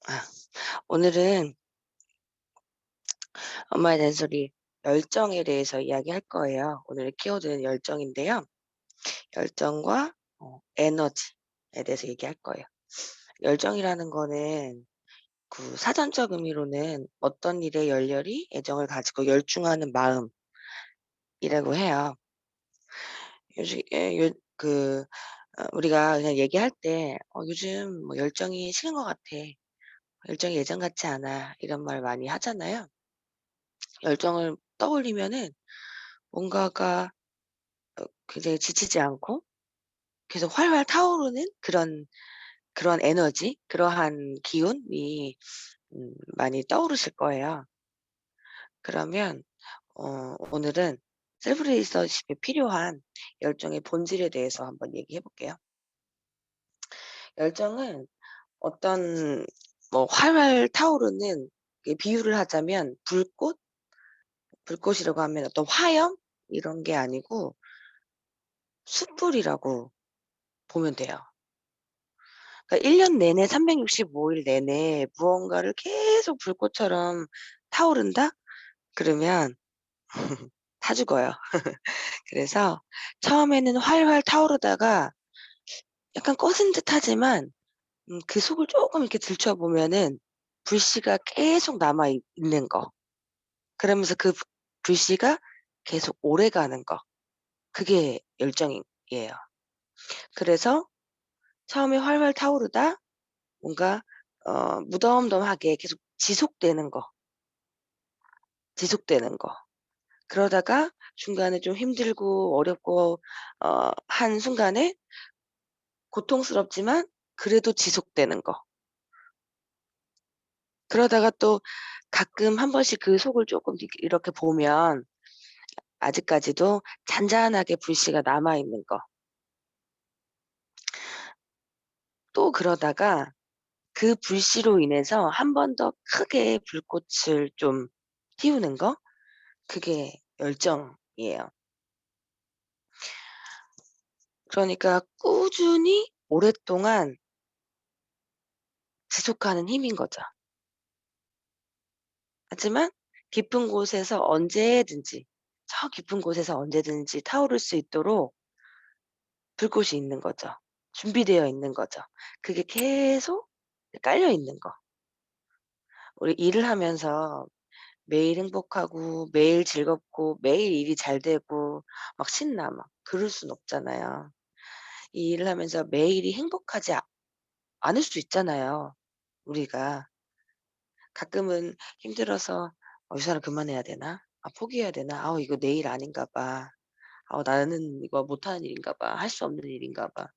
아, 오늘은 엄마의 잔소리 열정에 대해서 이야기할 거예요. 오늘의 키워드는 열정인데요. 열정과 에너지에 대해서 얘기할 거예요. 열정이라는 거는 그 사전적 의미로는 어떤 일에 열렬히 애정을 가지고 열중하는 마음이라고 해요. 요즘 우리가 그냥 얘기할 때 요즘 뭐 열정이 식은 것 같아. 열정이 예전 같지 않아. 이런 말 많이 하잖아요. 열정을 떠올리면은 뭔가가 굉장히 지치지 않고 계속 활활 타오르는 그런 에너지, 그러한 기운이 많이 떠오르실 거예요. 그러면 오늘은 셀프 리서치에 필요한 열정의 본질에 대해서 한번 얘기해 볼게요. 열정은 어떤 뭐 활활 타오르는 비유를 하자면 불꽃이라고 하면 어떤 화염 이런 게 아니고 숯불이라고 보면 돼요. 그러니까 1년 내내 365일 내내 무언가를 계속 불꽃처럼 타오른다? 그러면 타 죽어요. 그래서 처음에는 활활 타오르다가 약간 꺼진 듯하지만 그 속을 쪼끔 이렇게 들춰보면은 불씨가 계속 남아 있는 거. 그러면서 그 불씨가 계속 오래가는 거. 그게 열정이에요. 그래서 처음에 활활 타오르다 뭔가 무덤덤하게 계속 지속되는 거. 그러다가 중간에 좀 힘들고 어렵고 한순간에 고통스럽지만 그래도 지속되는 거. 그러다가 또 가끔 한 번씩 그 속을 쪼끔 이렇게 보면 아직까지도 잔잔하게 불씨가 남아 있는 거. 또 그러다가 그 불씨로 인해서 한 번 더 크게 불꽃을 좀 띄우는 거, 그게 열정이에요. 그러니까 꾸준히 오랫동안 지속하는 힘인 거죠. 하지만 깊은 곳에서 언제든지 저 깊은 곳에서 언제든지 타오를 수 있도록 불꽃이 있는 거죠. 준비되어 있는 거죠. 그게 계속 깔려 있는 거. 우리 일을 하면서 매일 행복하고 매일 즐겁고 매일 일이 잘 되고 막 신나 막 그럴 순 없잖아요. 이 일을 하면서 매일이 행복하지 않을 수 있잖아요, 우리가. 가끔은 힘들어서 '이 사람 그만해야 되나? 아 포기해야 되나? 아우 이거 내 일 아닌가 봐. 나는 이거 못하는 일인가 봐. 할 수 없는 일인가 봐.'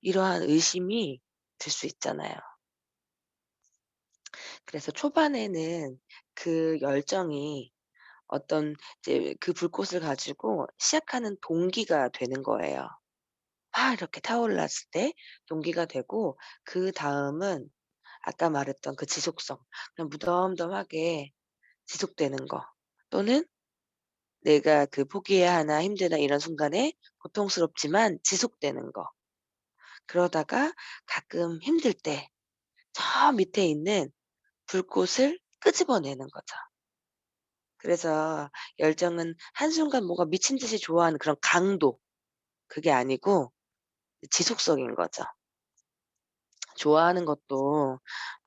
이러한 의심이 들 수 있잖아요. 그래서 초반에는 그 열정이 어떤 이제 그 불꽃을 가지고 시작하는 동기가 되는 거예요. 막 이렇게 타올랐을 때 동기가 되고 그다음은 아까 말했던 그 지속성, 그냥 무덤덤하게 지속되는 거 또는 내가 그 포기해야 하나 힘드나 이런 순간에 고통스럽지만 지속되는 거. 그러다가 가끔 힘들 때 저 밑에 있는 불꽃을 끄집어내는 거죠. 그래서 열정은 한순간 뭔가 미친 듯이 좋아하는 그런 강도, 그게 아니고 지속성인 거죠. 좋아하는 것도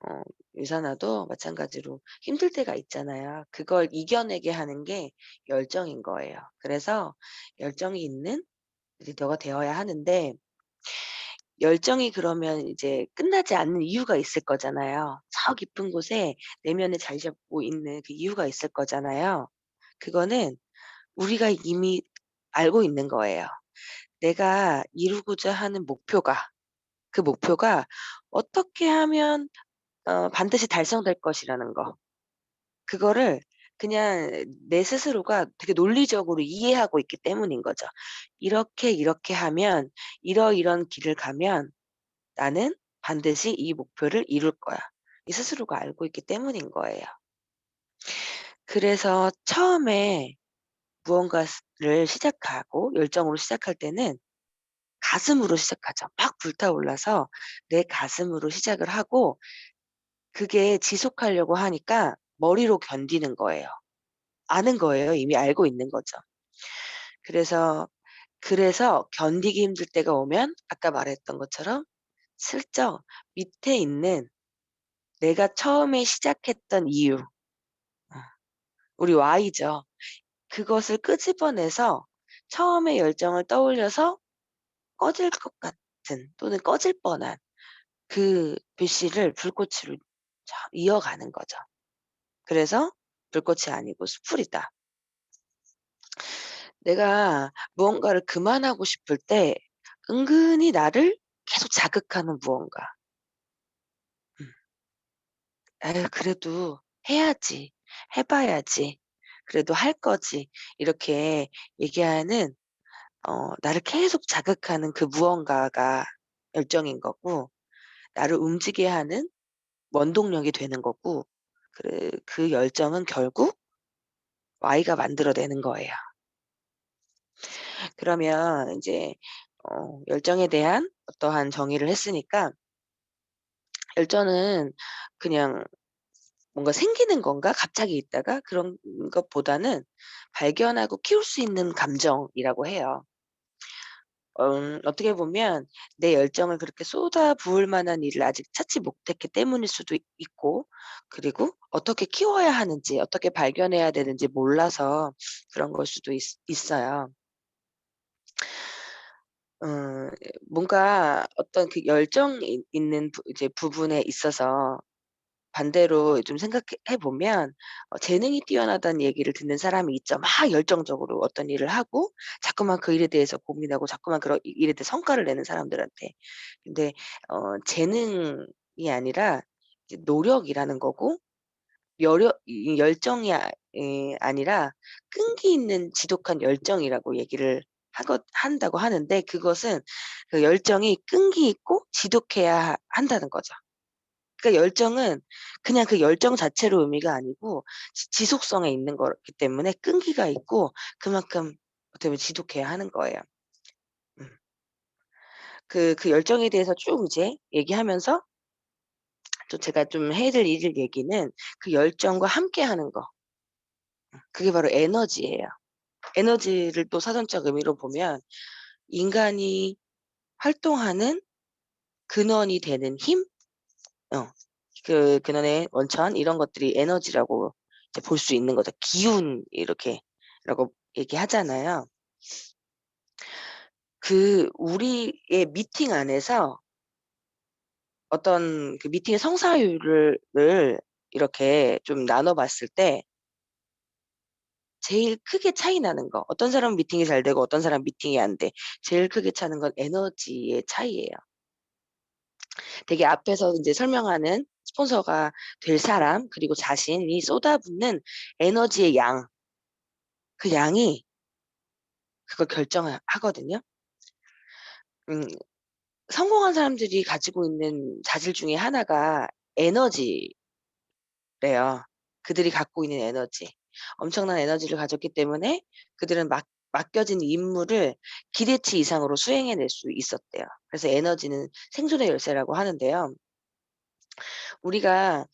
어 유산화도 마찬가지로 힘들 때가 있잖아요. 그걸 이겨내게 하는 게 열정인 거예요. 그래서 열정이 있는 리더가 되어야 하는데 열정이 그러면 이제 끝나지 않는 이유가 있을 거잖아요. 저 깊은 곳에 내면에 자리 잡고 있는 그 이유가 있을 거잖아요. 그거는 우리가 이미 알고 있는 거예요. 내가 이루고자 하는 그 목표가 어떻게 하면 반드시 달성될 것이라는 거. 그거를 그냥 내 스스로가 되게 논리적으로 이해하고 있기 때문인 거죠. '이렇게, 이렇게 하면 이러이런 길을 가면 나는 반드시 이 목표를 이룰 거야.' 이 스스로가 알고 있기 때문인 거예요. 그래서 처음에 무언가를 시작하고 열정으로 시작할 때는 가슴으로 시작하죠. 막 불타올라서 내 가슴으로 시작을 하고 그게 지속하려고 하니까 머리로 견디는 거예요. 아는 거예요. 이미 알고 있는 거죠. 그래서 견디기 힘들 때가 오면 아까 말했던 것처럼 슬쩍 밑에 있는 내가 처음에 시작했던 이유, 우리 Y죠. 그것을 끄집어내서 처음의 열정을 떠올려서 꺼질 것 같은 또는 꺼질 뻔한 그 불씨를 불꽃으로 이어가는 거죠. 그래서 불꽃이 아니고 수풀이다. 내가 무언가를 그만하고 싶을 때 은근히 나를 계속 자극하는 무언가. 음. '에휴 그래도 해야지. 해 봐야지. 그래도 할 거지.' 이렇게 얘기하는 나를 계속 자극하는 그 무언가가 열정인 거고 나를 움직이게 하는 원동력이 되는 거고 그 열정은 결국 Y가 만들어 내는 거예요. 그러면 인제 열정에 대한 어떠한 정의를 했으니까 열정은 그냥 뭔가 생기는 건가 갑자기 있다가 그런 것보다는 발견하고 키울 수 있는 감정이라고 해요. 어떻게 보면 내 열정을 그렇게 쏟아부을 만한 일을 아직 찾지 못했기 때문일 수도 있고 그리고 어떻게 키워야 하는지 어떻게 발견해야 되는지 몰라서 그런 걸 수도 있어요. 어 뭔가 어떤 그 열정이 있는 이제 부분에 있어서 반대로 좀 생각해 보면 재능이 뛰어나다는 얘기를 듣는 사람이 있죠. 막 열정적으로 어떤 일을 하고 자꾸만 그 일에 대해서 고민하고 자꾸만 그런 일에 대해 성과를 내는 사람들한테. 근데 재능이 아니라 이제 노력이라는 거고 이 열정이 아니라 끈기 있는 지독한 열정이라고 얘기를 한다고 하는데 그것은 그 열정이 끈기 있고 지독해야 한다는 거죠. 그러니까 열정은 그냥 그 열정 자체로 의미가 아니고 지속성에 있는 거기 때문에 끈기가 있고 그만큼 어떻게 보면 지독해야 하는 거예요. 음. 그 열정에 대해서 쭉 이제 얘기하면서 또 제가 좀 해 드릴 얘기는 그 열정과 함께하는 거. 그게 바로 에너지예요. 에너지를 또 사전적 의미로 보면 인간이 활동하는 근원이 되는 힘? 어. 그 근원의 원천 이런 것들이 에너지라고 이제 볼 수 있는 거죠. 기운 이렇게 라고 얘기하잖아요. 그 우리의 미팅 안에서 어떤 그 미팅의 성사율을 이렇게 좀 나눠 봤을 때 제일 크게 차이 나는 거 어떤 사람은 미팅이 잘 되고 어떤 사람은 미팅이 안 돼. 제일 크게 차는 건 에너지의 차이예요. 되게 앞에서 인제 설명하는 스폰서가 될 사람 그리고 자신이 쏟아붓는 에너지의 양, 그 양이 그걸 하거든요. 음 성공한 사람들이 가지고 있는 자질 중에 하나가 에너지래요. 그들이 갖고 있는 에너지. 엄청난 에너지를 가졌기 때문에 그들은 맡겨진 임무를 기대치 이상으로 수행해낼 수 있었대요. 그래서 에너지는 생존의 열쇠라고 하는데요. 우리가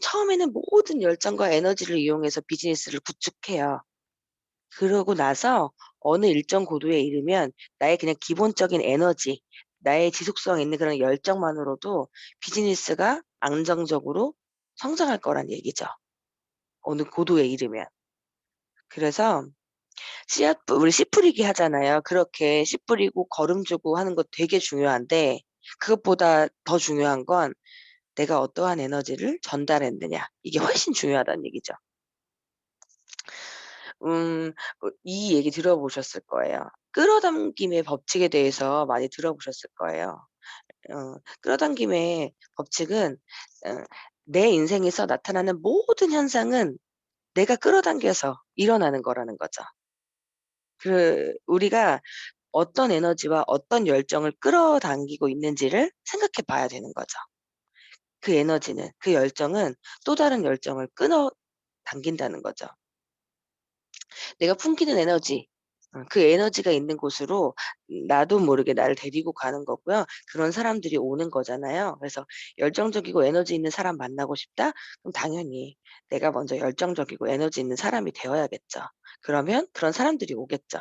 처음에는 모든 열정과 에너지를 이용해서 비즈니스를 구축해요. 그러고 나서 어느 일정 고도에 이르면 나의 그냥 기본적인 에너지, 나의 지속성 있는 그런 열정만으로도 비즈니스가 안정적으로 성장할 거란 얘기죠, 어느 고도에 이르면. 그래서 우리 씨 뿌리기 하잖아요. 그렇게 씨 뿌리고 거름 주고 하는 거 되게 중요한데 그것보다 더 중요한 건 내가 어떠한 에너지를 전달했느냐. 이게 훨씬 중요하다는 얘기죠. 음 이 얘기 들어보셨을 거예요. 끌어당김의 법칙에 대해서 많이 들어보셨을 거예요. 끌어당김의 법칙은 어 내 인생에서 나타나는 모든 현상은 내가 끌어당겨서 일어나는 거라는 거죠. 우리가 어떤 에너지와 어떤 열정을 끌어당기고 있는지를 생각해 봐야 되는 거죠. 그 열정은 또 다른 열정을 끊어당긴다는 거죠. 내가 풍기는 에너지 그 에너지가 있는 곳으로 나도 모르게 나를 데리고 가는 거고요. 그런 사람들이 오는 거잖아요. 그래서 열정적이고 에너지 있는 사람 만나고 싶다? 그럼 당연히 내가 먼저 열정적이고 에너지 있는 사람이 되어야겠죠. 그러면 그런 사람들이 오겠죠.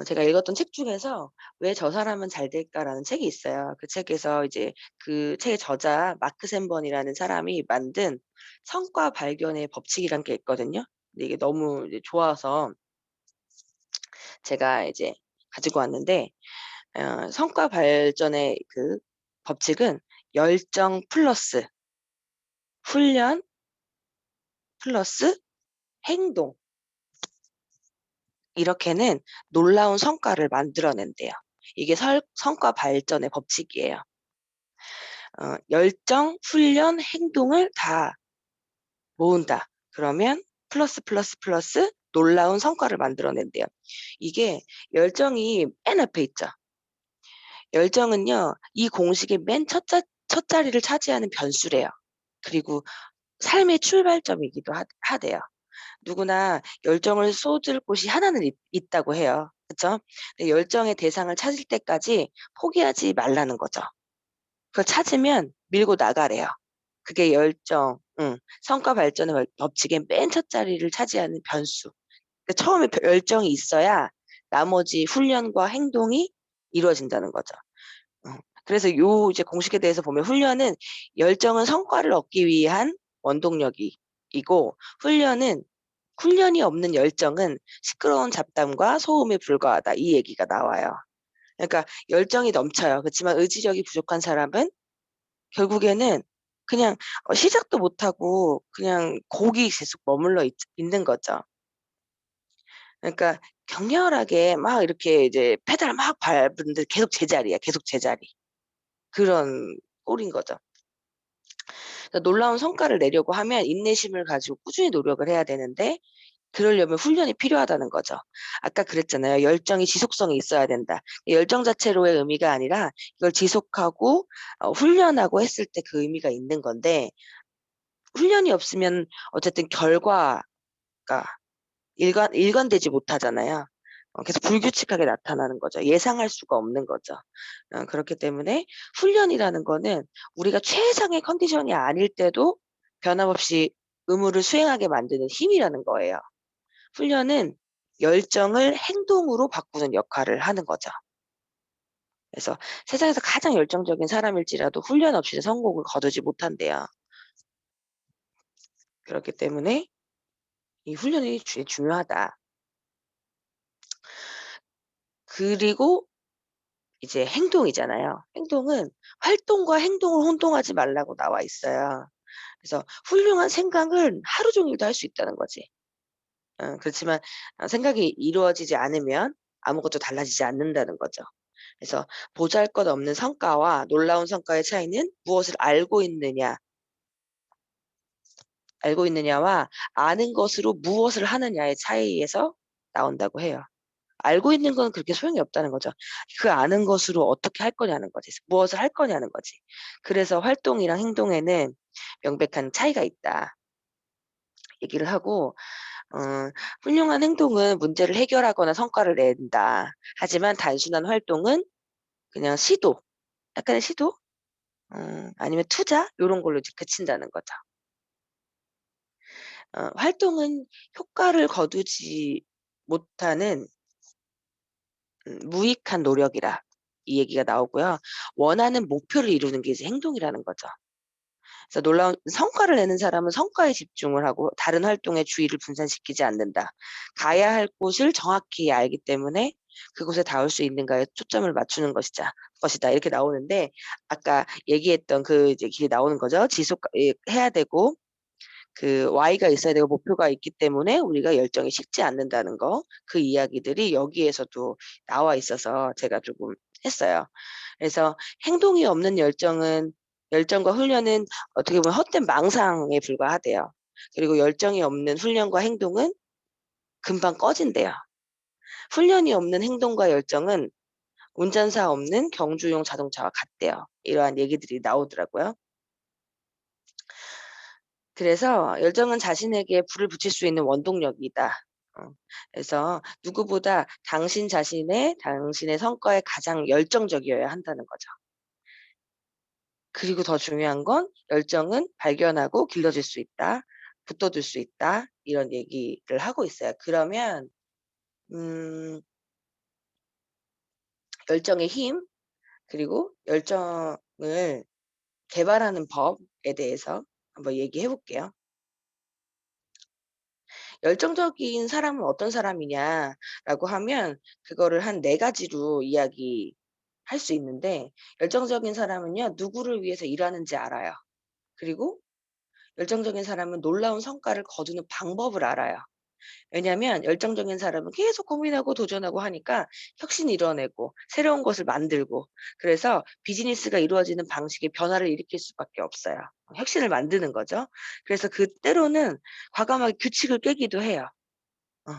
제가 읽었던 책 중에서 '왜 저 사람은 잘 될까?'라는 책이 있어요. 그 책에서 이제 그 책의 저자 마크 샌번이라는 사람이 만든 성과 발견의 법칙이란 게 있거든요. 근데 이게 너무 이제 좋아서 제가 이제 가지고 왔는데 성과 발전의 그 법칙은 열정 플러스 훈련 플러스 행동 이렇게는 놀라운 성과를 만들어낸대요. 이게 설 성과 발전의 법칙이에요. 열정, 훈련, 행동을 다 모은다. 그러면 플러스, 플러스, 플러스 놀라운 성과를 만들어낸대요. 이게 열정이 맨 앞에 있죠. 열정은요, 이 공식의 맨 첫 자리를 차지하는 변수래요. 그리고 삶의 출발점이기도 하대요. 누구나 열정을 쏟을 곳이 하나는 있다고 해요. 그쵸? 근데 열정의 대상을 찾을 때까지 포기하지 말라는 거죠. 그걸 찾으면 밀고 나가래요. 그게 성과 발전의 법칙의 맨 첫 자리를 차지하는 변수. 그러니까 처음에 열정이 있어야 나머지 훈련과 행동이 이루어진다는 거죠. 그래서 요 이제 공식에 대해서 보면 열정은 성과를 얻기 위한 원동력이 고 훈련은 훈련이 없는 열정은 시끄러운 잡담과 소음에 불과하다. 이 얘기가 나와요. 그러니까 열정이 넘쳐요. 그렇지만 의지력이 부족한 사람은 결국에는 그냥 시작도 못하고 그냥 거기 계속 머물러 있는 거죠. 그러니까 격렬하게 막 이렇게 이제 페달을 막 밟는데 계속 제자리야. 계속 제자리. 그런 꼴인 거죠. 그러니까 놀라운 성과를 내려고 하면 인내심을 가지고 꾸준히 노력을 해야 되는데 그러려면 훈련이 필요하다는 거죠. 아까 그랬잖아요. 열정이 지속성이 있어야 된다. 열정 자체로의 의미가 아니라 이걸 지속하고 훈련하고 했을 때 그 의미가 있는 건데 훈련이 없으면 어쨌든 결과가 일관되지 못하잖아요. 계속 불규칙하게 나타나는 거죠. 예상할 수가 없는 거죠. 그렇기 때문에 훈련이라는 거는 우리가 최상의 컨디션이 아닐 때도 변함없이 의무를 수행하게 만드는 힘이라는 거예요. 훈련은 열정을 행동으로 바꾸는 역할을 하는 거죠. 그래서 세상에서 가장 열정적인 사람일지라도 훈련 없이는 성공을 거두지 못한대요. 그렇기 때문에 이 훈련이 중요하다. 그리고 이제 행동이잖아요. 행동은 활동과 행동을 혼동하지 말라고 나와 있어요. 그래서 훌륭한 생각은 하루 종일도 할 수 있다는 거지. 그렇지만 생각이 이루어지지 않으면 아무것도 달라지지 않는다는 거죠. 그래서 보잘것없는 성과와 놀라운 성과의 차이는 무엇을 알고 있느냐와 아는 것으로 무엇을 하느냐의 차이에서 나온다고 해요. 알고 있는 건 그렇게 소용이 없다는 거죠. 그 아는 것으로 어떻게 할 거냐는 거지. 무엇을 할 거냐는 거지. 그래서 활동이랑 행동에는 명백한 차이가 있다. 얘기를 하고 어 훌륭한 행동은 문제를 해결하거나 성과를 낸다. 하지만 단순한 활동은 그냥 시도, 약간의 시도? 아니면 투자 요런 걸로 이제 그친다는 거죠. 활동은 효과를 거두지 못하는 무익한 노력이라 이 얘기가 나오고요. 원하는 목표를 이루는 게 이제 행동이라는 거죠. 그래서 놀라운 성과를 내는 사람은 성과에 집중을 하고 다른 활동에 주의를 분산시키지 않는다. 가야 할 곳을 정확히 알기 때문에 그곳에 닿을 수 있는가에 초점을 맞추는 것이다. 이렇게 나오는데 아까 얘기했던 그 이제 길이 나오는 거죠. 해야 되고 그 Y가 있어야 되고 목표가 있기 때문에 우리가 열정이 식지 않는다는 거 그 이야기들이 여기에서도 나와 있어서 제가 조금 했어요. 그래서 행동이 없는 열정과 훈련은 어떻게 보면 헛된 망상에 불과하대요. 그리고 열정이 없는 훈련과 행동은 금방 꺼진대요. 훈련이 없는 행동과 열정은 운전사 없는 경주용 자동차와 같대요. 이러한 얘기들이 나오더라고요. 그래서 열정은 자신에게 불을 붙일 수 있는 원동력이다. 그래서 누구보다 당신의 성과에 가장 열정적이어야 한다는 거죠. 그리고 더 중요한 건 열정은 발견하고 길러질 수 있다. 붙돋을 수 있다. 이런 얘기를 하고 있어요. 그러면 음 열정의 힘 그리고 열정을 개발하는 법에 대해서 한번 얘기해 볼게요. 열정적인 사람은 어떤 사람이냐라고 하면 그거를 한 4 가지로 이야기할 수 있는데 열정적인 사람은요 누구를 위해서 일하는지 알아요. 그리고 열정적인 사람은 놀라운 성과를 거두는 방법을 알아요. 왜냐하면 열정적인 사람은 계속 고민하고 도전하고 하니까 혁신을 이뤄내고 새로운 것을 만들고 그래서 비즈니스가 이루어지는 방식에 변화를 일으킬 수밖에 없어요. 혁신을 만드는 거죠. 그래서 그 때로는 과감하게 규칙을 깨기도 해요. 어.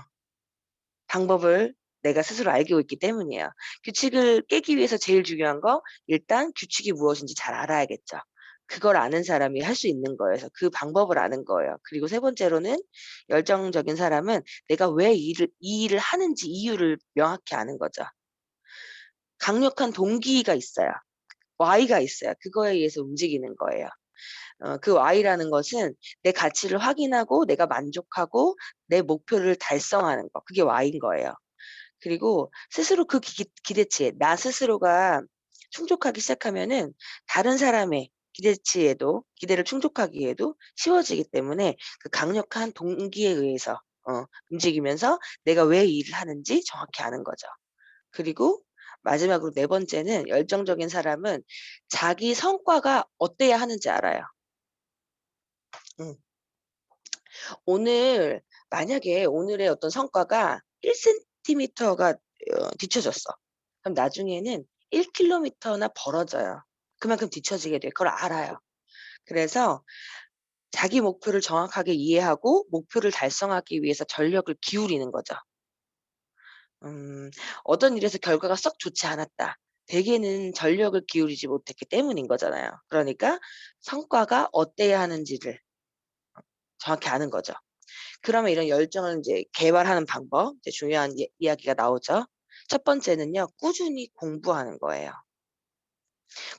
방법을 내가 스스로 알고 있기 때문이에요. 규칙을 깨기 위해서 제일 중요한 거 일단 규칙이 무엇인지 잘 알아야겠죠. 그걸 아는 사람이 할 수 있는 거여서 그 방법을 아는 거예요. 그리고 세 번째로는 열정적인 사람은 내가 왜 이 일을 하는지 이유를 명확히 아는 거죠. 강력한 동기가 있어요. Why가 있어요. 그거에 의해서 움직이는 거예요. 그 Why라는 것은 내 가치를 확인하고 내가 만족하고 내 목표를 달성하는 거. 그게 Why인 거예요. 그리고 스스로 그 기대치에 나 스스로가 충족하기 시작하면은 다른 사람의 기대를 충족하기에도 쉬워지기 때문에 그 강력한 동기에 의해서 움직이면서 내가 왜 이 일을 하는지 정확히 아는 거죠. 그리고 마지막으로 네 번째는 열정적인 사람은 자기 성과가 어때야 하는지 알아요. 음. 오늘 만약에 오늘의 어떤 성과가 1 센티미터가 뒤쳐졌어. 그럼 나중에는 1 킬로미터나 벌어져요. 그만큼 뒤처지게 돼요. 그걸 알아요. 그래서 자기 목표를 정확하게 이해하고 목표를 달성하기 위해서 전력을 기울이는 거죠. 음 어떤 일에서 결과가 썩 좋지 않았다. 대개는 전력을 기울이지 못했기 때문인 거잖아요. 그러니까 성과가 어때야 하는지를 정확히 아는 거죠. 그러면 이런 열정을 인제 개발하는 방법 이제 중요한 이야기가 나오죠. 첫 번째는요. 꾸준히 공부하는 거예요.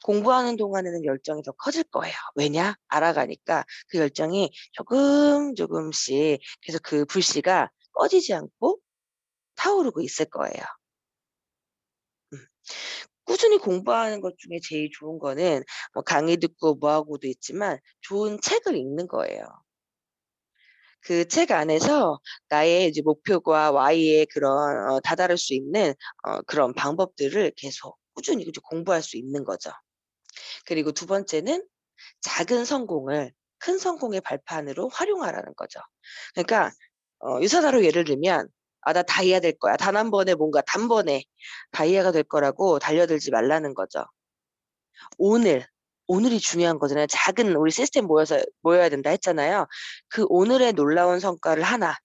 공부하는 동안에는 열정이 더 커질 거예요. 왜냐? 알아가니까 그 열정이 조금씩 계속 그 불씨가 꺼지지 않고 타오르고 있을 거예요. 음. 꾸준히 공부하는 것 중에 제일 좋은 거는 뭐 강의 듣고 뭐 하고도 있지만 좋은 책을 읽는 거예요. 그 책 안에서 나의 이제 목표와 Y에 그런 다다를 수 있는 그런 방법들을 계속 꾸준히 이제 공부할 수 있는 거죠. 그리고 두 번째는 작은 성공을 큰 성공의 발판으로 활용하라는 거죠. 그러니까 유사사로 예를 들면 '아 나 다이아 될 거야.' 단 한 번에 뭔가 단번에 다이아가 될 거라고 달려들지 말라는 거죠. 오늘, 오늘이 중요한 거잖아요. 작은 우리 시스템 모여야 된다 했잖아요. 그 오늘의 놀라운 성과를 하나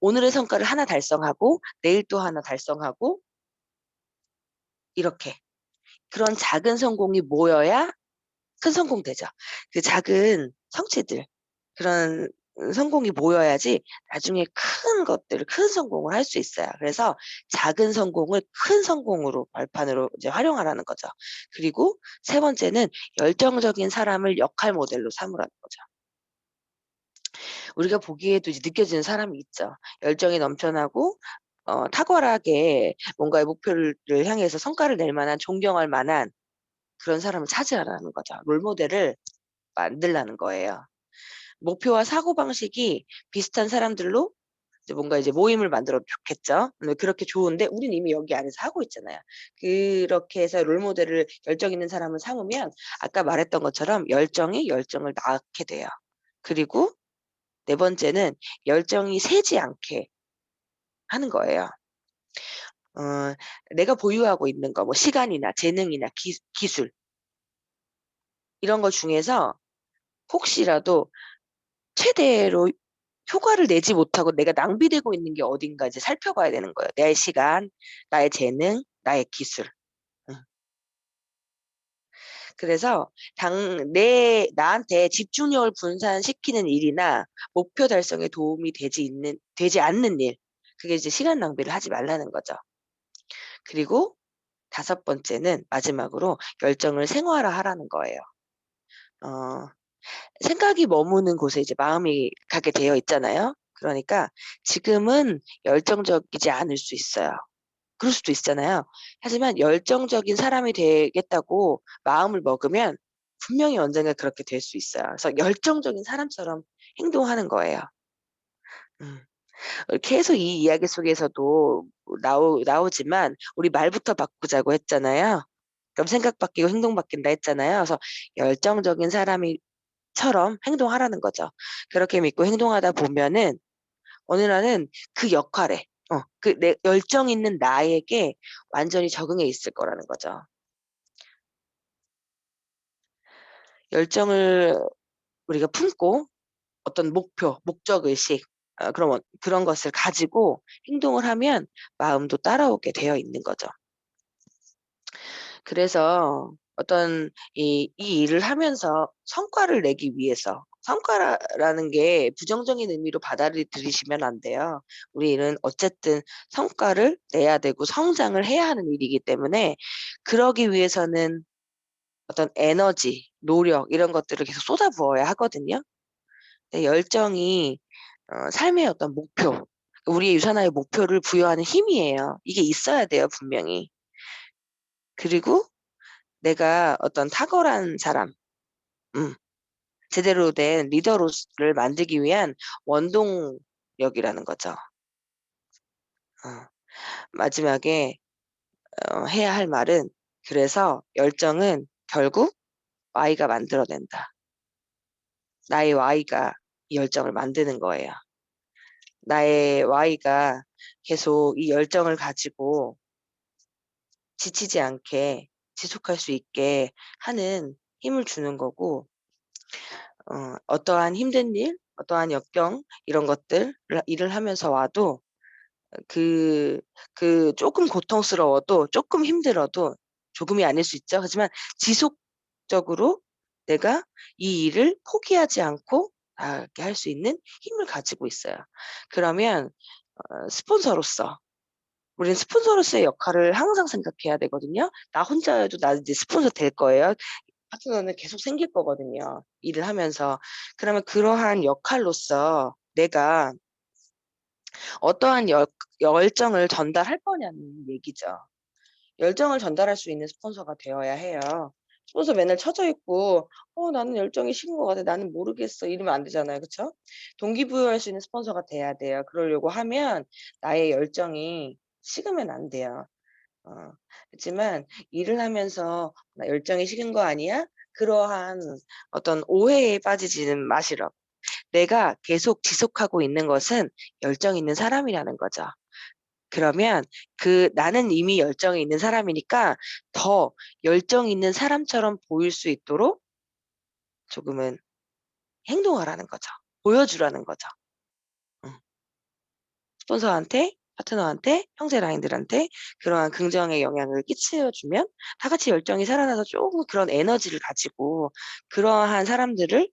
오늘의 성과를 하나 달성하고 내일 또 하나 달성하고 이렇게 그런 작은 성공이 모여야 큰 성공 되죠. 그 작은 성취들 그런 성공이 모여야지 나중에 큰 성공을 할 수 있어요. 그래서 작은 성공을 큰 성공으로 발판으로 이제 활용하라는 거죠. 그리고 세 번째는 열정적인 사람을 역할 모델로 삼으라는 거죠. 우리가 보기에도 이제 느껴지는 사람이 있죠. 열정이 넘쳐나고 탁월하게 뭔가의 목표를 향해서 성과를 낼 만한 존경할 만한 그런 사람을 찾으라는 거죠. 롤 모델을 만들라는 거예요. 목표와 사고방식이 비슷한 사람들로 이제 뭔가 이제 모임을 만들어도 좋겠죠. 네 그렇게 좋은데 우리는 이미 여기 안에서 하고 있잖아요. 그렇게 해서 롤 모델을 열정 있는 사람을 삼으면 아까 말했던 것처럼 열정이 열정을 낳게 돼요. 그리고 네 번째는 열정이 새지 않게 하는 거예요. 어 내가 보유하고 있는 거 뭐 시간이나 재능이나 기술 이런 것 중에서 혹시라도 최대로 효과를 내지 못하고 내가 낭비되고 있는 게 어딘가 이제 살펴봐야 되는 거예요. 내 시간, 나의 재능, 나의 기술. 응. 그래서 나한테 집중력을 분산시키는 일이나 목표 달성에 도움이 되지 않는 일 그게 이제 시간 낭비를 하지 말라는 거죠. 그리고 다섯 번째는 마지막으로 열정을 생활화하라는 거예요. 어 생각이 머무는 곳에 이제 마음이 가게 되어 있잖아요. 그러니까 지금은 열정적이지 않을 수 있어요. 그럴 수도 있잖아요. 하지만 열정적인 사람이 되겠다고 마음을 먹으면 분명히 언젠가 그렇게 될 수 있어요. 그래서 열정적인 사람처럼 행동하는 거예요. 음. 계속 이 이야기 속에서도 나오지만 우리 말부터 바꾸자고 했잖아요. 그럼 생각 바뀌고 행동 바뀐다 했잖아요. 그래서 열정적인 사람이 처럼 행동하라는 거죠. 그렇게 믿고 행동하다 보면은 어느 날은 그 역할에 그 내 열정 있는 나에게 완전히 적응해 있을 거라는 거죠. 열정을 우리가 품고 어떤 목표, 목적 의식 그런 것을 가지고 행동을 하면 마음도 따라오게 되어 있는 거죠. 그래서 어떤 이 일을 하면서 성과를 내기 위해서 성과라는 게 부정적인 의미로 받아들이시면 안 돼요. 우리 일은 어쨌든 성과를 내야 되고 성장을 해야 하는 일이기 때문에 그러기 위해서는 어떤 에너지, 노력 이런 것들을 계속 쏟아부어야 하거든요. 네, 열정이 삶의 어떤 목표, 우리의 유산화의 목표를 부여하는 힘이에요. 이게 있어야 돼요, 분명히. 그리고 내가 어떤 탁월한 사람, 음 제대로 된 리더로를 만들기 위한 원동력이라는 거죠. 어 마지막에 해야 할 말은 그래서 열정은 결국 Y가 만들어 낸다. 나의 Y가 이 열정을 만드는 거예요. 나의 Y가 계속 이 열정을 가지고 지치지 않게 지속할 수 있게 하는 힘을 주는 거고 어떠한 힘든 일, 어떠한 역경 이런 것들 일을 하면서 와도 그 쪼끔 고통스러워도 쪼끔 힘들어도 조금이 아닐 수 있죠. 하지만 지속적으로 내가 이 일을 포기하지 않고 나아가게 할 수 있는 힘을 가지고 있어요. 그러면 스폰서로서 우리는 스폰서로서의 역할을 항상 생각해야 되거든요. 나 혼자여도 나는 이제 스폰서 될 거예요. 파트너는 계속 생길 거거든요, 일을 하면서. 그러면 그러한 역할로서 내가 어떠한 열정을 전달할 거냐는 얘기죠. 열정을 전달할 수 있는 스폰서가 되어야 해요. 스폰서 맨날 처져 있고 나는 열정이 식은 것 같아. 나는 모르겠어." 이러면 안 되잖아요. 그쵸? 동기부여할 수 있는 스폰서가 돼야 돼요. 그러려고 하면 나의 열정이 식으면 안 돼요. 어 그렇지만 일을 하면서 '나 열정이 식은 거 아니야?' 그러한 어떤 오해에 빠지지는 마시라. 내가 계속 지속하고 있는 것은 열정 있는 사람이라는 거죠. 그러면 나는 이미 열정이 있는 사람이니까 더 열정 있는 사람처럼 보일 수 있도록 조금은 행동하라는 거죠. 보여주라는 거죠. 음. 스폰서한테, 파트너한테, 형제 라인들한테 그러한 긍정의 영향을 끼쳐 주면 다 같이 열정이 살아나서 쪼금 그런 에너지를 가지고 그러한 사람들을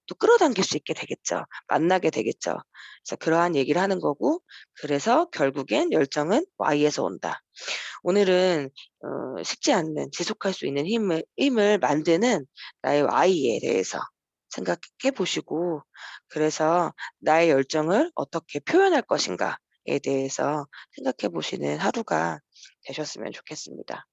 또 끌어당길 수 있게 되겠죠. 만나게 되겠죠. 그래서 그러한 얘기를 하는 거고 그래서 결국엔 열정은 Y에서 온다. 오늘은 식지 않는 지속할 수 있는 힘을 만드는 나의 Y에 대해서 생각해 보시고 그래서 나의 열정을 어떻게 표현할 것인가에 대해서 생각해 보시는 하루가 되셨으면 좋겠습니다.